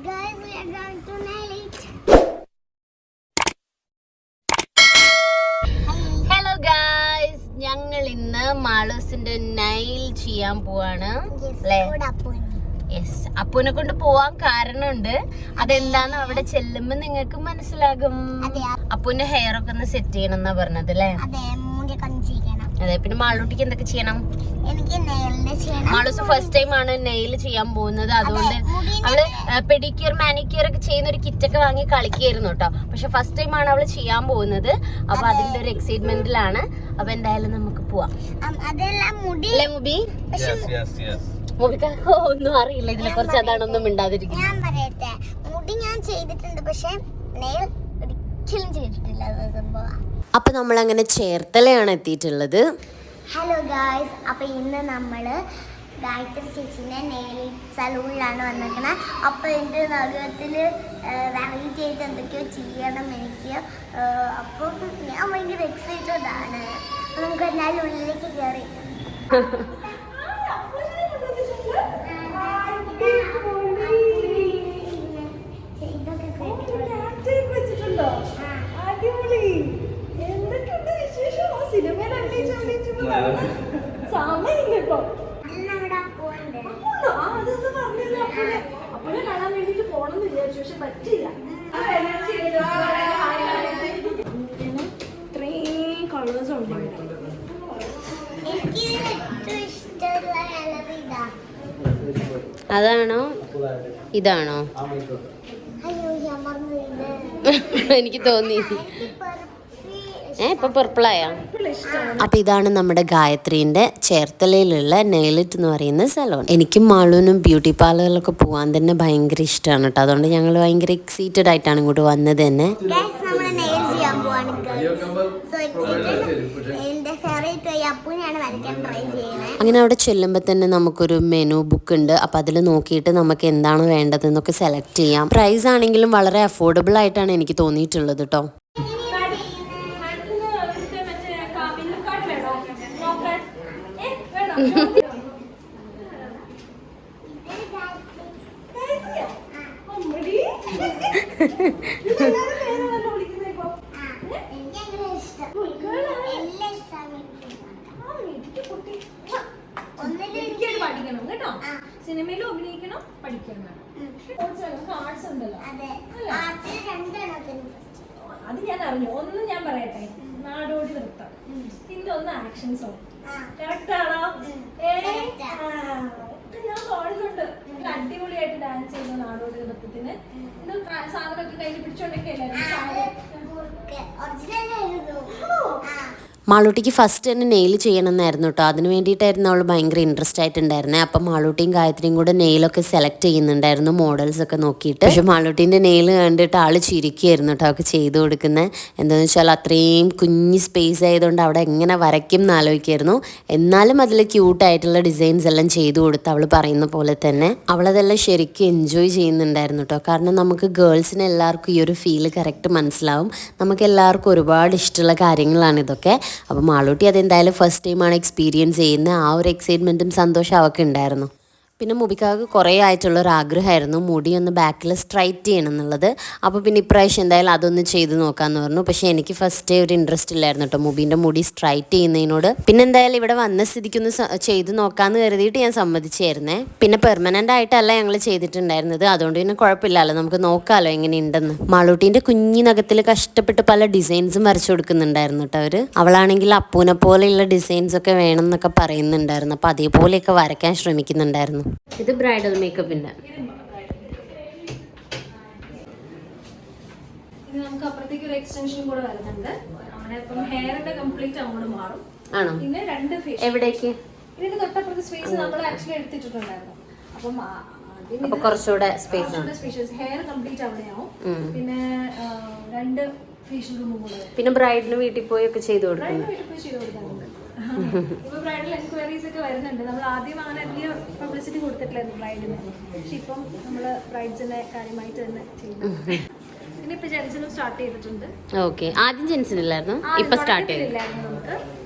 Guys, we are going to nail it. Hello guys, ഞങ്ങൾ ഇന്ന് മാളൂസിന്റെ Nile ചെയ്യാൻ പോവാണ് അല്ലേ? യെസ്, അപ്പൂനെ കൊണ്ട് പോവാൻ കാരണമുണ്ട്. അതെന്താന്ന് അവിടെ ചെല്ലുമ്പോ നിങ്ങൾക്ക് മനസ്സിലാകും. അപ്പൂന്റെ ഹെയർ ഒക്കെ ഒന്ന് സെറ്റ് ചെയ്യണം എന്നാ പറഞ്ഞത് അല്ലേ? അതെ. പിന്നെ മാളൂട്ടിക്ക് എന്തൊക്കെ ചെയ്യണം? മാളൂസ് ഫസ്റ്റ് ടൈം ആണ് നെയിൽ ചെയ്യാൻ പോകുന്നത്. അതുകൊണ്ട് അവള് പെഡിക്യൂർ മാനിക്യൂർ ഒക്കെ ചെയ്യുന്ന ഒരു കിറ്റൊക്കെ വാങ്ങി കളിക്കായിരുന്നു കേട്ടോ. പക്ഷെ ഫസ്റ്റ് ടൈം ആണ് അവള് ചെയ്യാൻ പോകുന്നത്. അപ്പൊ അതിന്റെ ഒരു എക്സൈറ്റ്മെന്റിലാണ്. അപ്പൊ എന്തായാലും നമുക്ക് പോവാം. അല്ലേ മുബി? മുബിക്ക് ഒന്നും അറിയില്ല ഇതിനെ കുറിച്ച്, അതാണൊന്നും മിണ്ടാതിരിക്കും. ഞാൻ പറയട്ടെ, മുടി ഞാൻ ചെയ്തിട്ടുണ്ട്, പക്ഷെ നെയിൽ ഒരിക്കലും ചെയ്തിട്ടില്ല. അപ്പൊ നമ്മൾ അങ്ങനെ ചേർത്തലയാണ് എത്തിയിട്ടുള്ളത്. ഹലോ ഗായ്സ്, അപ്പൊ ഇന്ന് നമ്മള് ഗായത്രി ചേച്ചിന്റെ നെയിൽ സലൂണിലാണ് വന്നിരിക്കുന്നത്. അപ്പോൾ എൻ്റെ നഗരത്തിൽ വെറൈറ്റി ആയിട്ട് എന്തൊക്കെയോ ചെയ്യണം എനിക്ക്. അപ്പോൾ ഞാൻ ഭയങ്കര എക്സൈറ്റഡ് ആണ്. നമുക്ക് എന്നാലും ഉള്ളിലേക്ക് കയറി കാണാൻ വേണ്ടിട്ട് പോണെന്ന് വിചാരിച്ചു, പക്ഷെ പറ്റില്ല. ഇത്രയും കളേഴ്സ് ഉണ്ട്. അതാണോ ഇതാണോ? എനിക്ക് തോന്നി ഇപ്പൊ പർപ്പിളായോ? അപ്പൊ ഇതാണ് നമ്മുടെ ഗായത്രീന്റെ ചേർത്തലയിലുള്ള നെയിലിറ്റ് എന്ന് പറയുന്ന സലോൺ. എനിക്കും മാളൂനും ബ്യൂട്ടി പാർലറിലൊക്കെ പോകാൻ തന്നെ ഭയങ്കര ഇഷ്ടമാണ് കേട്ടോ. അതുകൊണ്ട് ഞങ്ങൾ ഭയങ്കര എക്സൈറ്റഡ് ആയിട്ടാണ് ഇങ്ങോട്ട് വന്നത് തന്നെ. അങ്ങനെ അവിടെ ചെല്ലുമ്പോൾ തന്നെ നമുക്കൊരു മെനു ബുക്ക് ഉണ്ട്. അപ്പം അതിൽ നോക്കിയിട്ട് നമുക്ക് എന്താണ് വേണ്ടതെന്നൊക്കെ സെലക്ട് ചെയ്യാം. പ്രൈസ് ആണെങ്കിലും വളരെ അഫോർഡബിൾ ആയിട്ടാണ് എനിക്ക് തോന്നിയിട്ടുള്ളത് കേട്ടോ. സിനിമയിൽ അഭിനയിക്കണം, പഠിക്കണം. ആർട്സ് ഉണ്ടല്ലോ, അത് ഞാൻ അറിഞ്ഞു. ഒന്ന് ഞാൻ പറയട്ടെ, നാടോടി നൃത്തം, പിന്നെ ഒന്ന് ആക്ഷൻ സോങ്. കറക്റ്റ് ആണോ? ഞാൻ കാണുന്നുണ്ട് അടിപൊളിയായിട്ട് ഡാൻസ് ചെയ്യുന്ന നാടോടി നൃത്തത്തിന്. ഇത് സാധനമൊക്കെ കയ്യിൽ പിടിച്ചോണ്ടൊക്കെ മാളൂട്ടിക്ക് ഫസ്റ്റ് തന്നെ നെയിൽ ചെയ്യണം എന്നായിരുന്നു കേട്ടോ. അതിന് വേണ്ടിയിട്ടായിരുന്നു അവൾ ഭയങ്കര ഇൻട്രസ്റ്റ് ആയിട്ടുണ്ടായിരുന്നത്. അപ്പം മാളൂട്ടിയും ഗായത്രിയും കൂടെ നെയിലൊക്കെ സെലക്ട് ചെയ്യുന്നുണ്ടായിരുന്നു, മോഡൽസ് ഒക്കെ നോക്കിയിട്ട്. പക്ഷെ മാളൂട്ടീൻ്റെ നെയിൽ കണ്ടിട്ട് ആൾ ചിരിക്കുകയായിരുന്നു കേട്ടോ അവൾക്ക് ചെയ്ത് കൊടുക്കുന്നത്. എന്താണെന്ന് വെച്ചാൽ അത്രയും കുഞ്ഞ് സ്പേസ് ആയതുകൊണ്ട് അവിടെ എങ്ങനെ വരയ്ക്കും എന്ന് ആലോചിക്കായിരുന്നു. എന്നാലും അതിൽ ക്യൂട്ടായിട്ടുള്ള ഡിസൈൻസ് എല്ലാം ചെയ്തു കൊടുത്ത് അവൾ പറയുന്ന പോലെ തന്നെ അവളതെല്ലാം ശരിക്കും എൻജോയ് ചെയ്യുന്നുണ്ടായിരുന്നു കേട്ടോ. കാരണം നമുക്ക് ഗേൾസിന് എല്ലാവർക്കും ഈ ഒരു ഫീല് കറക്റ്റ് മനസ്സിലാവും. നമുക്ക് എല്ലാവർക്കും ഒരുപാട് ഇഷ്ടമുള്ള കാര്യങ്ങളാണ് ഇതൊക്കെ. അപ്പം മാളൂട്ടി അതെന്തായാലും ഫസ്റ്റ് ടൈമാണ് എക്സ്പീരിയൻസ് ചെയ്യുന്നത്. ആ ഒരു എക്സൈറ്റ്മെൻറ്റും സന്തോഷം അവൾക്ക് ഉണ്ടായിരുന്നു. പിന്നെ മുബിക്കാക്ക് കുറേ ആയിട്ടുള്ളൊരു ആഗ്രഹമായിരുന്നു മുടി ഒന്ന് ബാക്കിൽ സ്ട്രൈറ്റ് ചെയ്യണം എന്നുള്ളത്. അപ്പോൾ പിന്നെ ഇപ്രാവശ്യം എന്തായാലും അതൊന്ന് ചെയ്ത് നോക്കാമെന്ന് പറഞ്ഞു. പക്ഷേ എനിക്ക് ഫസ്റ്റ് ഒരു ഇൻട്രസ്റ്റ് ഇല്ലായിരുന്നു കേട്ടോ മുബീൻ്റെ മുടി സ്ട്രൈറ്റ് ചെയ്യുന്നതിനോട്. പിന്നെ എന്തായാലും ഇവിടെ വന്ന സ്ഥിതിക്കൊന്ന് ചെയ്ത് നോക്കാമെന്ന് കരുതിയിട്ട് ഞാൻ സമ്മതിച്ചായിരുന്നേ. പിന്നെ പെർമനൻ്റ് ആയിട്ടല്ല ഞങ്ങൾ ചെയ്തിട്ടുണ്ടായിരുന്നത്, അതുകൊണ്ട് പിന്നെ കുഴപ്പമില്ലല്ലോ, നമുക്ക് നോക്കാമല്ലോ എങ്ങനെയുണ്ടെന്ന്. മാളൂട്ടീൻ്റെ കുഞ്ഞി നഖത്തിൽ കഷ്ടപ്പെട്ട് പല ഡിസൈൻസും വരച്ചു കൊടുക്കുന്നുണ്ടായിരുന്നു കേട്ടോ അവർ. അവളാണെങ്കിൽ അപ്പൂനെ പോലെയുള്ള ഡിസൈൻസ് ഒക്കെ വേണം എന്നൊക്കെ പറയുന്നുണ്ടായിരുന്നു. അപ്പോൾ അതേപോലെയൊക്കെ വരയ്ക്കാൻ ശ്രമിക്കുന്നുണ്ടായിരുന്നു. ഇത് ബ്രൈഡൽ മേക്കപ്പിന്റെ. ഇത് നമുക്ക് അപ്പുറത്തേക്ക് ഒരു എക്സ്റ്റൻഷൻ കൂടെ വരുന്നുണ്ട്. നമ്മുടെ ഇപ്പം ഹെയറിന്റെ കംപ്ലീറ്റ് അങ്ങോട്ട് മാറും. ആണോ? പിന്നെ രണ്ട് ഫേസ്. എവിടേക്ക്? ഇതിന്റെ തൊട്ടപ്പുറത്ത് സ്പേസ് നമ്മൾ ആക്ച്വലി എടുത്തിട്ടുണ്ടായിരുന്നു. അപ്പം കുറച്ചുകൂടെ സ്പേസ്, ഹെയർ കംപ്ലീറ്റ് അവിടെയാവും. പിന്നെ രണ്ട് ഫേഷ്യൽ റൂമും കൂടെ. പിന്നെ ബ്രൈഡിന് വീട്ടിൽ പോയി ഒക്കെ ചെയ്തു കൊടുക്കും. ഇപ്പൊ ബ്രൈഡൽ എൻക്വയറീസ് ഒക്കെ വരുന്നുണ്ട്. നമ്മൾ ആദ്യം അങ്ങനെ വലിയ പബ്ലിസിറ്റി കൊടുത്തിട്ടില്ലായിരുന്നു ബ്രൈഡിന്. പക്ഷെ ഇപ്പം നമ്മള് ബ്രൈഡ്സിനെ കാര്യമായിട്ട് തന്നെ ചെയ്യുന്നു. പിന്നെ ഇപ്പൊ ജെൻസിനും സ്റ്റാർട്ട് ചെയ്തിട്ടുണ്ട്. ഓക്കെ, ആദ്യം ജെൻസിനില്ലായിരുന്നു, ഇപ്പൊ സ്റ്റാർട്ട് ചെയ്തില്ലായിരുന്നു നമുക്ക്.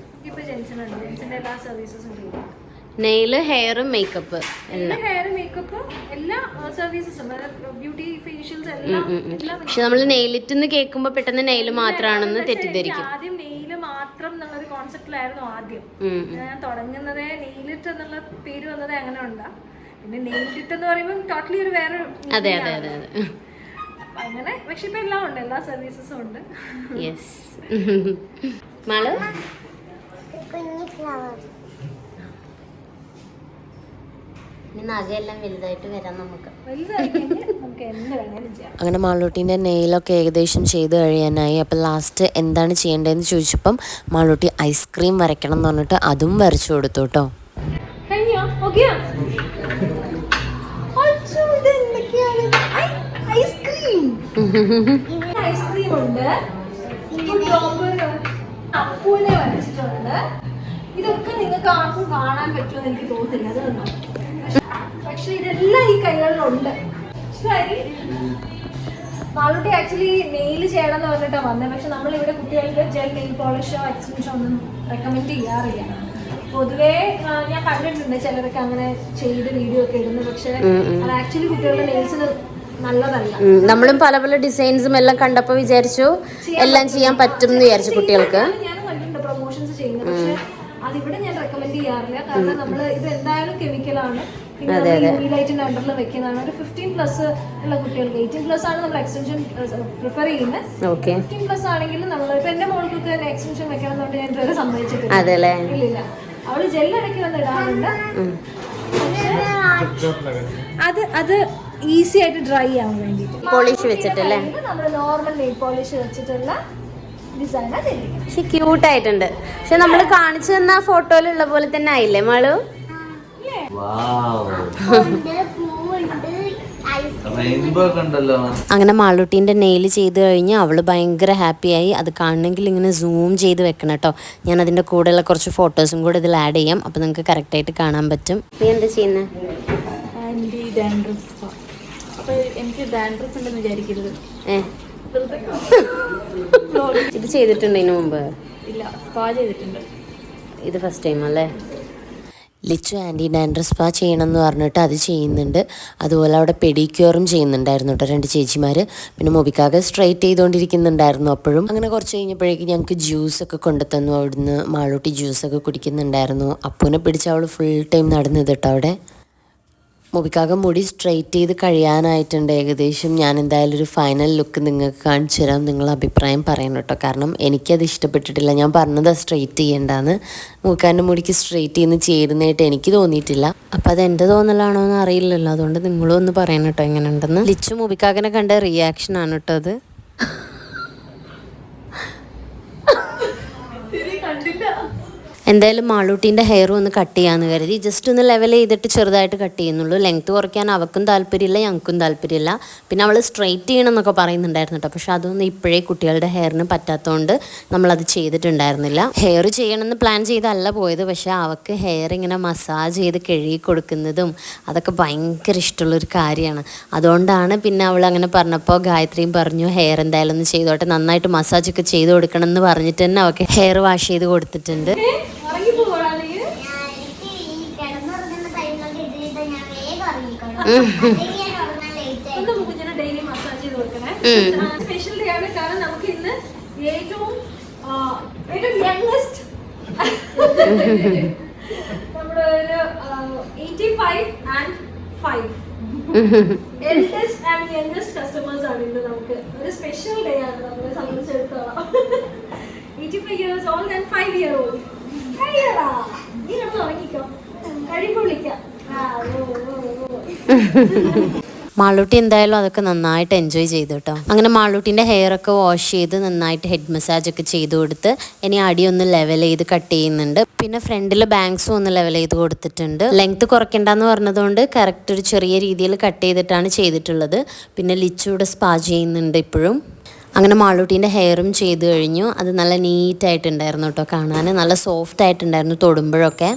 ഇപ്പൊ ജെൻസിനുണ്ട്, ജെൻസിന്റെ എല്ലാ സർവീസസും ചെയ്യുന്നു. നെയില്, ഹെയറും മേക്കപ്പ് എല്ലാം. ഹെയർ മേക്കപ്പ് എല്ലാ സർവീസസും, ബ്യൂട്ടി ഫേഷ്യൽസ് എല്ലാം. പക്ഷെ നമ്മൾ നെയിലിറ്റ് കേൾക്കുമ്പോ പെട്ടെന്ന് നെയില് മാത്രമാണെന്ന് തെറ്റിദ്ധരിക്കും. ആദ്യം നെയില് മാത്രം എന്നുള്ളൊരു കോൺസെപ്റ്റിലായിരുന്നു ആദ്യം ഞാൻ തുടങ്ങുന്നത്. നെയിലിറ്റ് എന്നുള്ള പേര് വന്നത് അങ്ങനെ ഉണ്ടാ. പിന്നെ നെയിലിറ്റ് എന്ന് പറയുമ്പോൾ ടോട്ടലി ഒരു വേറെ. അതെ അതെ അതെ അതെ. അങ്ങനെ പക്ഷെ ഇപ്പൊ എല്ലാം ഉണ്ട്, എല്ലാ സർവീസസും ഉണ്ട്. യെസ്. മാളു കുഞ്ഞി ഫ്ലവർ. ഇനി നഖയെല്ലാം വലുതായിട്ട് വരാം നമുക്ക്. വലുതായി കഴിഞ്ഞാൽ നമുക്ക് എന്ത് വേണേലും ചെയ്യാം. അങ്ങനെ മാളൂട്ടീൻ്റെ നെയിലൊക്കെ ഏകദേശം ചെയ്ത് കഴിയാനായി. അപ്പം ലാസ്റ്റ് എന്താണ് ചെയ്യേണ്ടതെന്ന് ചോദിച്ചപ്പം മാളൂട്ടി ഐസ്ക്രീം വരയ്ക്കണം എന്ന് പറഞ്ഞിട്ട് അതും വരച്ചു കൊടുത്തു കേട്ടോ. ഐസ്ക്രീം ഉണ്ട്, അപ്പൂനെ വരച്ചിട്ടുണ്ട്. ഇതൊക്കെ നിങ്ങൾക്ക് ആർക്കും കാണാൻ പറ്റുമെന്ന് എനിക്ക് തോന്നുന്നില്ല, അത് കണ്ടോ. പക്ഷെ ഇതെല്ലാം ഈ കൈകളിലുണ്ട്. മാളൂട്ടി ആക്ച്വലി നെയിൽ ചെയ്യണം എന്ന് പറഞ്ഞിട്ടാണ് വന്നത്. പക്ഷെ നമ്മളിവിടെ കുട്ടികൾക്ക് ജെൽ നെയിൽ പോളിഷോ എക്സ്റ്റൻഷോ ഒന്നും റെക്കമെൻഡ് ചെയ്യാറില്ല. പൊതുവേ ഞാൻ കണ്ടിട്ടുണ്ട് ചിലരൊക്കെ അങ്ങനെ ചെയ്ത് വീഡിയോ ഒക്കെ ഇടുന്നു. പക്ഷെ അത് ആക്ച്വലി കുട്ടികളുടെ നെയിൽസിന് നല്ലതല്ല. നമ്മളും പല പല ഡിസൈൻസും എല്ലാം കണ്ടപ്പോൾ വിചാരിച്ചു എല്ലാം ചെയ്യാൻ പറ്റും എന്ന് വിചാരിച്ചു കുട്ടികൾക്ക്. ഞാനും കണ്ടിട്ടുണ്ട് പ്രൊമോഷൻസ് ചെയ്യുന്നത്. പക്ഷെ അതിവിടെ ഞാൻ റെക്കമെൻഡ് ചെയ്യാറില്ല. കാരണം നമ്മൾ ഇത് എന്തായാലും കെമിക്കലാണ്. ലൈറ്റിന്റെ അണ്ടറിൽ വെക്കുന്നതാണ്. ഒരു 15+ ഉള്ള കുട്ടികൾക്ക്, 18+ ആണ് നമ്മൾ എക്സ്റ്റൻഷൻ പ്രിഫർ ചെയ്യുന്നത്. 15+ ആണെങ്കിലും നമ്മൾ ഇപ്പൊ എന്റെ മോൾക്കൊക്കെ എക്സ്റ്റൻഷൻ വെക്കണം എന്നുകൊണ്ട് ഞാൻ ഇതുവരെ സമ്മതിച്ചിട്ടില്ല. ഇല്ല, അവള് ജെല്ലടക്കി വന്ന് ഇടാറുണ്ട്. അത് ഈസി ആയിട്ട് ഡ്രൈ ആവാൻ വേണ്ടിട്ട് പോളിഷ് വെച്ചിട്ടല്ലേ, നമ്മൾ നോർമൽ നെയിൽ പോളിഷ് വെച്ചിട്ടുള്ള ഡിസൈനാ. പക്ഷെ ക്യൂട്ട് ആയിട്ടുണ്ട്. പക്ഷെ നമ്മൾ കാണിച്ചു തന്ന ഫോട്ടോയിലുള്ള പോലെ തന്നെ ആയില്ലേ മാളു? അങ്ങനെ മാളൂട്ടീൻ്റെ നെയിൽ ചെയ്ത് കഴിഞ്ഞ് അവള് ഭയങ്കര ഹാപ്പിയായി. അത് കാണണമെങ്കിൽ ഇങ്ങനെ സൂം ചെയ്ത് വെക്കണം കേട്ടോ. ഞാൻ അതിൻ്റെ കൂടെയുള്ള കുറച്ച് ഫോട്ടോസും കൂടെ ഇതിൽ ആഡ് ചെയ്യാം. അപ്പോൾ നിങ്ങൾക്ക് കറക്റ്റായിട്ട് കാണാൻ പറ്റും. നീ എന്താ ചെയ്യുന്നത്? എനിക്ക് ഡാൻഡ്രഫ് ഉണ്ടെന്ന് വിചാരിക്കരുത്. ഇത് ചെയ്തിട്ടുണ്ട് ഇതിനു മുമ്പ്? ഇല്ല, സ്പാ ചെയ്തിട്ടുണ്ട്. ഇത് ഫസ്റ്റ് ടൈം അല്ലേ? ലിച്ചു ആൻറ്റി ഡാൻഡ്രഫ് സ്പാ ചെയ്യണം എന്ന് പറഞ്ഞിട്ട് അത് ചെയ്യുന്നുണ്ട്. അതുപോലെ അവിടെ പെഡിക്യൂറും ചെയ്യുന്നുണ്ടായിരുന്നു കേട്ടോ 2 ചേച്ചിമാർ. പിന്നെ മൊബിക്കാകെ സ്ട്രൈറ്റ് ചെയ്തുകൊണ്ടിരിക്കുന്നുണ്ടായിരുന്നു അപ്പോഴും. അങ്ങനെ കുറച്ച് കഴിഞ്ഞപ്പോഴേക്കും ഞങ്ങൾക്ക് ജ്യൂസൊക്കെ കൊണ്ടുതന്നു. അവിടുന്ന് മാളൂട്ടി ജ്യൂസൊക്കെ കുടിക്കുന്നുണ്ടായിരുന്നു. അപ്പൂനെ പിടിച്ച് അവൾ ഫുൾ ടൈം നടന്നത് കേട്ടോ അവിടെ. മൊബിക്കാകെ മുടി സ്ട്രെയിറ്റ് ചെയ്ത് കഴിയാനായിട്ടുണ്ട് ഏകദേശം. ഞാൻ എന്തായാലും ഒരു ഫൈനൽ ലുക്ക് നിങ്ങൾക്ക് കാണിച്ചു തരാം. നിങ്ങൾ അഭിപ്രായം പറയണം കേട്ടോ. കാരണം എനിക്കത് ഇഷ്ടപ്പെട്ടിട്ടില്ല. ഞാൻ പറഞ്ഞത് സ്ട്രെയിറ്റ് ചെയ്യേണ്ടാന്ന്. മൂക്കാൻ്റെ മുടിക്ക് സ്ട്രെയിറ്റ് ചെയ്യുന്ന ചേരുന്നതായിട്ട് എനിക്ക് തോന്നിയിട്ടില്ല. അപ്പം അത് എൻ്റെ തോന്നലാണോ എന്ന് അറിയില്ലല്ലോ. അതുകൊണ്ട് നിങ്ങളും ഒന്ന് പറയണം കേട്ടോ എങ്ങനെ ഉണ്ടെന്ന്. ലിച്ചു മൊബിക്കാകനെ കണ്ട റിയാക്ഷൻ ആണ് കേട്ടോ അത്. എന്തായാലും മാളൂട്ടീൻ്റെ ഹെയർ ഒന്ന് കട്ട് ചെയ്യാമെന്ന് കരുതി. ജസ്റ്റ് ഒന്ന് ലെവൽ ചെയ്തിട്ട് ചെറുതായിട്ട് കട്ട് ചെയ്യുന്നുള്ളൂ. ലെങ്ത്ത് കുറയ്ക്കാൻ അവൾക്കും താല്പര്യമില്ല, ഞങ്ങൾക്കും താല്പര്യമില്ല. പിന്നെ അവൾ സ്ട്രെയിറ്റ് ചെയ്യണം എന്നൊക്കെ പറയുന്നുണ്ടായിരുന്നു കേട്ടോ. പക്ഷെ അതൊന്നും ഇപ്പോഴേ കുട്ടികളുടെ ഹെയറിന് പറ്റാത്തതുകൊണ്ട് നമ്മളത് ചെയ്തിട്ടുണ്ടായിരുന്നില്ല. ഹെയർ ചെയ്യണമെന്ന് പ്ലാൻ ചെയ്തല്ല പോയത്. പക്ഷേ അവൾക്ക് ഹെയർ ഇങ്ങനെ മസാജ് ചെയ്ത് കഴുകി കൊടുക്കുന്നതും അതൊക്കെ ഭയങ്കര ഇഷ്ടമുള്ളൊരു കാര്യമാണ്. അതുകൊണ്ടാണ് പിന്നെ അവൾ അങ്ങനെ പറഞ്ഞപ്പോൾ ഗായത്രിയും പറഞ്ഞു ഹെയർ എന്തായാലും ഒന്ന് ചെയ്തോട്ടെ, നന്നായിട്ട് മസാജൊക്കെ ചെയ്ത് കൊടുക്കണം എന്ന് പറഞ്ഞിട്ട് തന്നെ അവൾക്ക് ഹെയർ വാഷ് ചെയ്ത് കൊടുത്തിട്ടുണ്ട്. ഡെയിലി മസാജ് ചെയ്ത് കൊടുക്കണേ. സ്പെഷ്യൽ ഡേ ആണ്. കാരണം നമുക്ക് ഇന്ന് ഏറ്റവും യങ്ങസ്റ്റ് നമ്മുടെ ഒരു 85 and 5 eldest and youngest customers ആണ് ഇന്ന്. നമുക്ക് ഒരു സ്പെഷ്യൽ ഡേ ആണ് നമ്മളെ സംബന്ധിച്ചിടത്തോളം. 85 years old and 5 year old. നീ നമ്മൾ ഉറങ്ങിക്കോ, കഴിയുമ്പോൾ വിളിക്കാം. മാളൂട്ടി എന്തായാലും അതൊക്കെ നന്നായിട്ട് എൻജോയ് ചെയ്തു കേട്ടോ. അങ്ങനെ മാളൂട്ടിൻ്റെ ഹെയർ ഒക്കെ വാഷ് ചെയ്ത് നന്നായിട്ട് ഹെഡ് മസാജ് ഒക്കെ ചെയ്ത് കൊടുത്ത് ഇനി അടിയൊന്ന് ലെവൽ ചെയ്ത് കട്ട് ചെയ്യുന്നുണ്ട്. പിന്നെ ഫ്രണ്ടിൽ ബാങ്ക്സും ഒന്ന് ലെവൽ ചെയ്ത് കൊടുത്തിട്ടുണ്ട്. ലെങ്ത്ത് കുറയ്ക്കണ്ടെന്ന് പറഞ്ഞതുകൊണ്ട് കറക്റ്റ് ഒരു ചെറിയ രീതിയിൽ കട്ട് ചെയ്തിട്ടാണ് ചെയ്തിട്ടുള്ളത്. പിന്നെ ലിച്ചൂടെ സ്പാ ചെയ്യുന്നുണ്ട് ഇപ്പോഴും. അങ്ങനെ മാളൂട്ടീൻ്റെ ഹെയറും ചെയ്ത് കഴിഞ്ഞു. അത് നല്ല നീറ്റായിട്ടുണ്ടായിരുന്നു കേട്ടോ കാണാൻ. നല്ല സോഫ്റ്റ് ആയിട്ടുണ്ടായിരുന്നു തൊടുമ്പോഴൊക്കെ.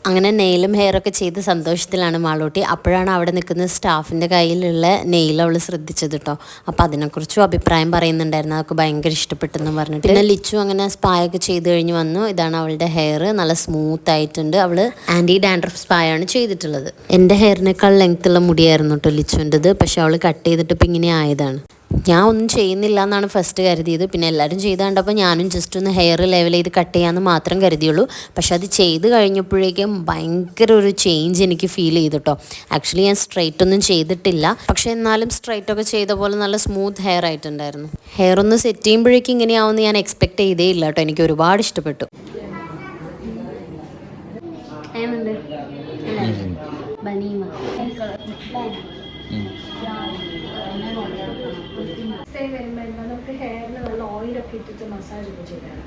അങ്ങനെ നെയിലും ഹെയറൊക്കെ ചെയ്ത് സന്തോഷത്തിലാണ് മാളൂട്ടി. അപ്പോഴാണ് അവിടെ നിൽക്കുന്ന സ്റ്റാഫിൻ്റെ കയ്യിലുള്ള നെയിൽ അവൾ ശ്രദ്ധിച്ചത് കേട്ടോ. അപ്പോൾ അതിനെക്കുറിച്ചും അഭിപ്രായം പറയുന്നുണ്ടായിരുന്നു. അതൊക്കെ ഭയങ്കര ഇഷ്ടപ്പെട്ടെന്ന് പറഞ്ഞിട്ട്. പിന്നെ ലിച്ചു അങ്ങനെ സ്പായൊക്കെ ചെയ്ത് കഴിഞ്ഞ് വന്നു. ഇതാണ് അവളുടെ ഹെയർ, നല്ല സ്മൂത്ത് ആയിട്ടുണ്ട്. അവൾ ആൻറ്റി ഡാൻഡ്രഫ് സ്പായാണ് ചെയ്തിട്ടുള്ളത്. എൻ്റെ ഹെയറിനേക്കാൾ ലെങ്ത്തുള്ള മുടിയായിരുന്നു കേട്ടോ ലിച്ചുവിൻ്റെത്. പക്ഷെ അവൾ കട്ട് ചെയ്തിട്ട് ഇപ്പം ഇങ്ങനെ ആയതാണ്. ഞാൻ ഒന്നും ചെയ്യുന്നില്ല എന്നാണ് ഫസ്റ്റ് കരുതിയത്. പിന്നെ എല്ലാവരും ചെയ്ത് കണ്ടപ്പോൾ ഞാനും ജസ്റ്റ് ഒന്ന് ഹെയർ ലെവൽ ചെയ്ത് കട്ട് ചെയ്യാമെന്ന് മാത്രം കരുതിയുള്ളൂ. പക്ഷെ അത് ചെയ്ത് കഴിഞ്ഞപ്പോഴേക്കും ഭയങ്കര ഒരു ചേഞ്ച് എനിക്ക് ഫീൽ ചെയ്തു കേട്ടോ. ആക്ച്വലി ഞാൻ സ്ട്രൈറ്റ് ഒന്നും ചെയ്തിട്ടില്ല, പക്ഷെ എന്നാലും സ്ട്രൈറ്റ് ഒക്കെ ചെയ്ത പോലെ നല്ല സ്മൂത്ത് ഹെയർ ആയിട്ടുണ്ടായിരുന്നു. ഹെയർ ഒന്ന് സെറ്റ് ചെയ്യുമ്പോഴേക്കും ഇങ്ങനെയാവുമെന്ന് ഞാൻ എക്സ്പെക്ട് ചെയ്തേ ഇല്ല കേട്ടോ. എനിക്ക് ഒരുപാട് ഇഷ്ടപ്പെട്ടു. നമുക്ക് ഹെയറിന് നല്ല ഓയിലൊക്കെ ഇട്ടിട്ട് മസാജ് ഒക്കെ ചെയ്യാം.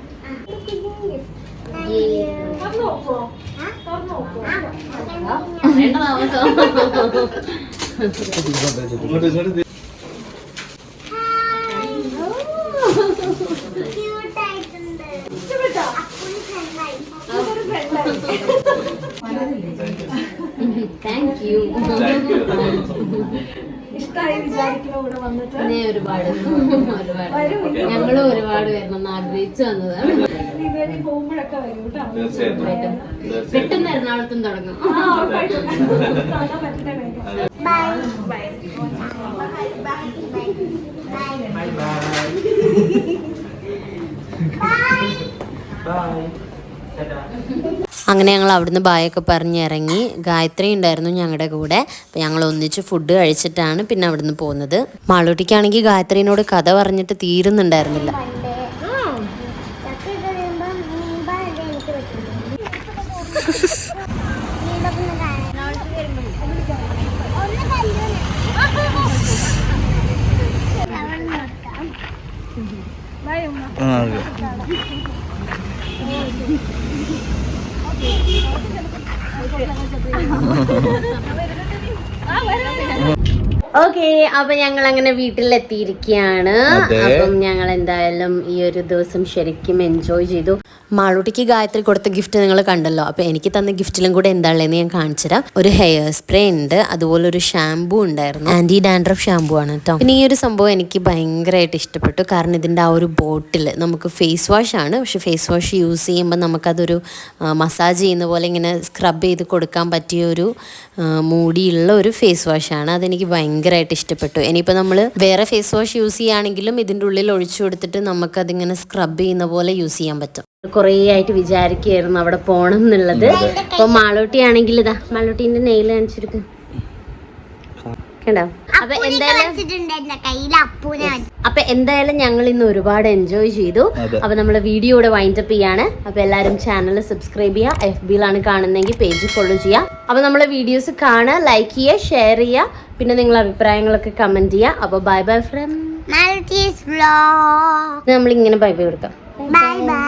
ഇഷ്ടമായി വിചാരിക്കുന്ന ഇവിടെ വന്നിട്ട് ഞങ്ങളും ഒരുപാട് വരണം ആഗ്രഹിച്ചു വന്നതാണ്. പോകുമ്പോഴൊക്കെ വരും കേട്ടോ. പെട്ടെന്ന് എറണാകുളത്തും തുടങ്ങും. അങ്ങനെ ഞങ്ങൾ അവിടുന്ന് ബായൊക്കെ പറഞ്ഞിറങ്ങി. ഗായത്രി ഉണ്ടായിരുന്നു ഞങ്ങളുടെ കൂടെ. അപ്പം ഞങ്ങൾ ഒന്നിച്ച് ഫുഡ് കഴിച്ചിട്ടാണ് പിന്നെ അവിടുന്ന് പോകുന്നത്. മാളൂട്ടിക്കാണെങ്കിൽ ഗായത്രീനോട് കഥ പറഞ്ഞിട്ട് തീരുന്നുണ്ടായിരുന്നില്ല. ഓക്കെ, അപ്പൊ ഞങ്ങൾ അങ്ങനെ വീട്ടിലെത്തിയിരിക്കുകയാണ്. അപ്പം ഞങ്ങൾ എന്തായാലും ഈ ഒരു ദിവസം ശരിക്കും എൻജോയ് ചെയ്തു. മാളൂട്ടിക്ക് ഗായത്രി കൊടുത്ത ഗിഫ്റ്റ് നിങ്ങൾ കണ്ടല്ലോ. അപ്പോൾ എനിക്ക് തന്ന ഗിഫ്റ്റിലും കൂടെ എന്താണെന്ന് ഞാൻ കാണിച്ചു തരാം. ഒരു ഹെയർ സ്പ്രേ ഉണ്ട്, അതുപോലെ ഒരു ഷാമ്പൂ ഉണ്ടായിരുന്നു. ആൻറ്റി ഡാൻഡ്രഫ് ഷാമ്പൂ ആണ് കേട്ടോ. പിന്നെ ഈ ഒരു സംഭവം എനിക്ക് ഭയങ്കരമായിട്ട് ഇഷ്ടപ്പെട്ടു. കാരണം ഇതിൻ്റെ ആ ഒരു ബോട്ടിൽ നമുക്ക് ഫേസ് വാഷ് ആണ്, പക്ഷെ ഫേസ് വാഷ് യൂസ് ചെയ്യുമ്പോൾ നമുക്കതൊരു മസാജ് ചെയ്യുന്ന പോലെ ഇങ്ങനെ സ്ക്രബ് ചെയ്ത് കൊടുക്കാൻ പറ്റിയ ഒരു മൂടിയുള്ള ഒരു ഫേസ് വാഷാണ്. അതെനിക്ക് ഭയങ്കരമായിട്ട് ഇഷ്ടപ്പെട്ടു. ഇനിയിപ്പോൾ നമ്മൾ വേറെ ഫേസ് വാഷ് യൂസ് ചെയ്യുകയാണെങ്കിലും ഇതിൻ്റെ ഉള്ളിൽ ഒഴിച്ചു കൊടുത്തിട്ട് നമുക്കതിങ്ങനെ സ്ക്രബ് ചെയ്യുന്ന പോലെ യൂസ് ചെയ്യാൻ പറ്റും. കുറേ ആയിട്ട് വിചാരിക്കുകയായിരുന്നു അവിടെ പോകണം എന്നുള്ളത്. അപ്പോൾ മാളൂട്ടി ആണെങ്കിൽ ഇതാ മാളൂട്ടീൻ്റെ നെയിൽ കാണിച്ചെടുക്കും കണ്ടോ. അപ്പൊ എന്തായാലും ഞങ്ങൾ ഇന്ന് ഒരുപാട് എൻജോയ് ചെയ്തു. അപ്പൊ നമ്മള് വീഡിയോ ഇവിടെ വൈൻഡപ്പ് ചെയ്യാണ്. അപ്പൊ എല്ലാവരും ചാനൽ സബ്സ്ക്രൈബ് ചെയ്യുക. FBയിലാണ് കാണുന്നതെങ്കിൽ പേജ് ഫോളോ ചെയ്യുക. അപ്പൊ നമ്മളെ വീഡിയോസ് കാണുക, ലൈക്ക് ചെയ്യുക, ഷെയർ ചെയ്യുക. പിന്നെ നിങ്ങളുടെ അഭിപ്രായങ്ങളൊക്കെ കമന്റ് ചെയ്യുക. അപ്പൊ ബൈ ബൈ ഫ്രം നമ്മളിങ്ങനെ ബൈ ബൈ കൊടുക്കാം. Bye bye.